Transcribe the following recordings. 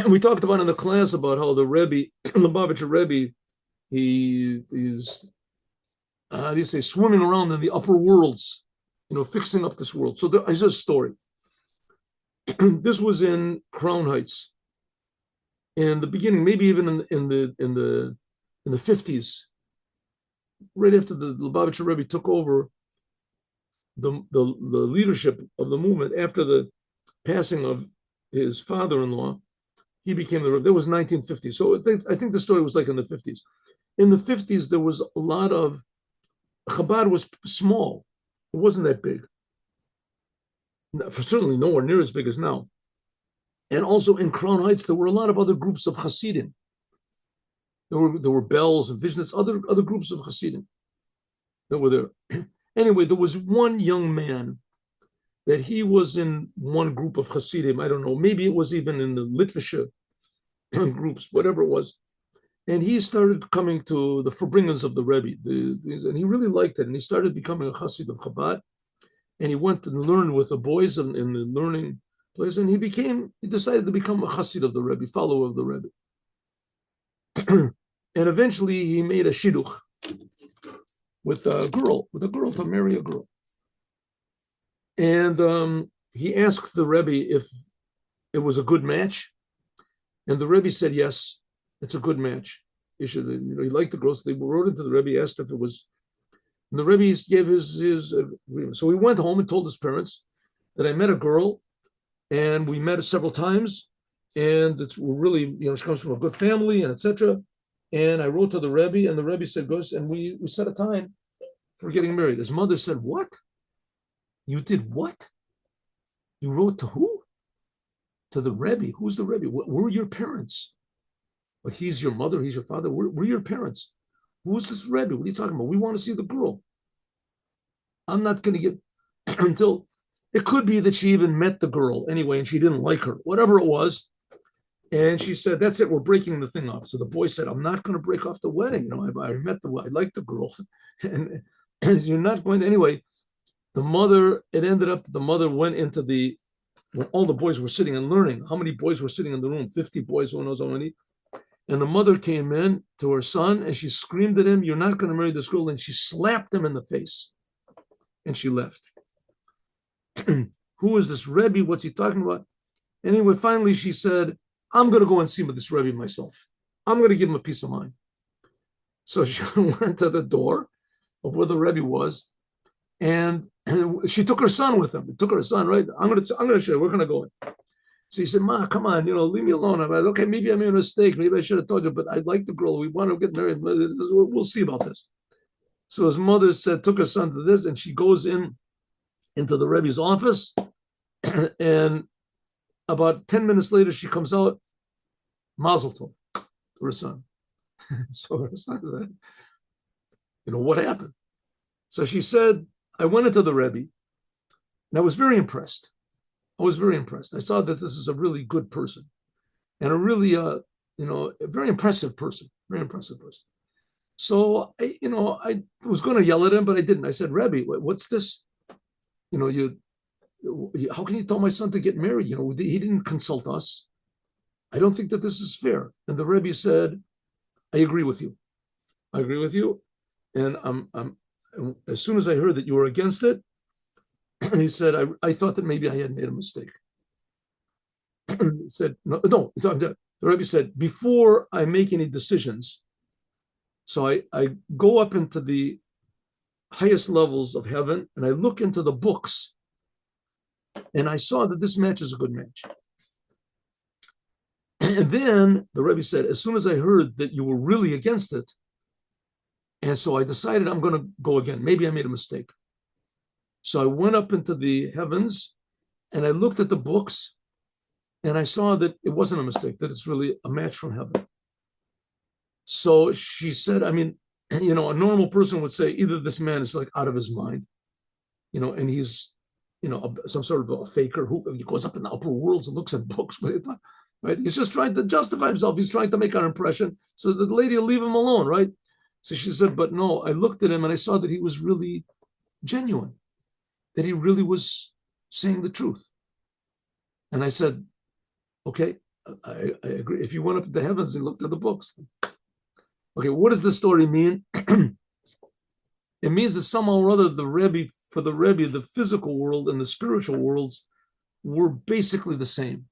we talked about in the class about how the Rebbe, Lubavitcher Rebbe, he's how do you say, swimming around in the upper worlds, fixing up this world. So there's a story. This was in Crown Heights in the beginning, maybe even in the 50s, right after the Lubavitcher Rebbe took over the leadership of the movement after the passing of his father-in-law. He became the Rebbe. That was 1950. So I think the story was like in the 50s. In the 50s, there was a lot of Chabad was small. It wasn't that big. Certainly nowhere near as big as now. And also in Crown Heights, there were a lot of other groups of Hasidim. There were Bells and Vishnets, other groups of Hasidim that were there. Anyway, there was one young man that he was in one group of Hasidim. I don't know, maybe it was even in the Litvische groups, whatever it was. And he started coming to the forbringers of the Rebbe, and he really liked it. And he started becoming a Hasid of Chabad. And he went and learned with the boys in the learning place. And he decided to become a Hasid of the Rebbe, follower of the Rebbe. And eventually he made a shidduch with a girl to marry a girl. And he asked the Rebbe if it was a good match. And the Rebbe said, yes, it's a good match. He liked the girl. So they wrote into the Rebbe, asked if it was. And the Rebbe gave his agreement. So he went home and told his parents that I met a girl, and we met several times, and we're really, she comes from a good family, and etc. And I wrote to the Rebbe, and the Rebbe said, "Goes," and we set a time for getting married. His mother said, "What? You did what? You wrote to who? To the Rebbe? Who's the Rebbe? Were your parents? But he's your mother, he's your father. We're your parents. Who's this Rebbe? What are you talking about? We want to see the girl. I'm not going to get until it could be that she even met the girl anyway, and she didn't like her, whatever it was." And she said, "That's it. We're breaking the thing off." So the boy said, "I'm not going to break off the wedding. I like the girl, and you're not going to anyway." It ended up that the mother went into when all the boys were sitting and learning. How many boys were sitting in the room? 50 boys, who knows how many. And the mother came in to her son and she screamed at him, "You're not going to marry this girl." And she slapped him in the face and she left. Who is this Rebbe? What's he talking about? Anyway, finally she said, "I'm going to go and see this Rebbe myself. I'm going to give him a peace of mind." So she went to the door of where the Rebbe was, and she took her son with him. Took her son, right? I'm going to show you. We're going to go in. So he said, "Ma, come on, leave me alone." I'm like, "Okay, maybe I made a mistake. Maybe I should have told you, but I like the girl. We want to get married. We'll see about this." So his mother took her son to this, and she goes into the Rebbe's office, and about 10 minutes later, she comes out, Mazel Tov, to her son. So her son said, "What happened?" So she said, "I went into the Rebbe, and I was very impressed. I saw that this is a really good person and a really, a very impressive person, So, I was going to yell at him, but I didn't. I said, "Rebbe, what's this? How can you tell my son to get married? He didn't consult us. I don't think that this is fair." And the Rebbe said, "I agree with you. I agree with you. And as soon as I heard that you were against it," he said, I thought that maybe I had made a mistake." He said, "No, no." The Rebbe said, "Before I make any decisions, so I go up into the highest levels of heaven and I look into the books, and I saw that this match is a good match." And then the Rebbe said, "As soon as I heard that you were really against it, and so I decided I'm going to go again. Maybe I made a mistake. So I went up into the heavens and I looked at the books and I saw that it wasn't a mistake, that it's really a match from heaven." So she said, a normal person would say either this man is like out of his mind, and he's, some sort of a faker who he goes up in the upper worlds and looks at books, right? He's just trying to justify himself. He's trying to make an impression so that the lady will leave him alone, right? So she said, "But no, I looked at him and I saw that he was really genuine, that he really was saying the truth." And I said, "Okay, I agree. If you went up to the heavens and looked at the books. Okay, what does the story mean? It means that somehow or other for the Rebbe, the physical world and the spiritual worlds were basically the same.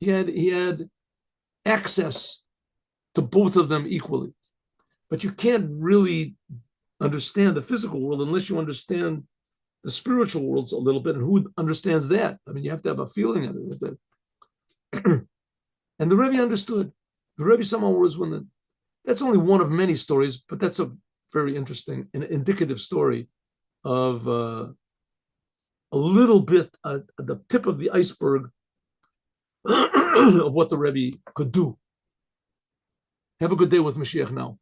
He had access to both of them equally. But you can't really understand the physical world unless you understand the spiritual worlds a little bit. And who understands that? I mean, you have to have a feeling of it. And the Rebbe understood. The Rebbe somehow was that's only one of many stories, but that's a very interesting and indicative story of a little bit at the tip of the iceberg of what the Rebbe could do. Have a good day with Mashiach now.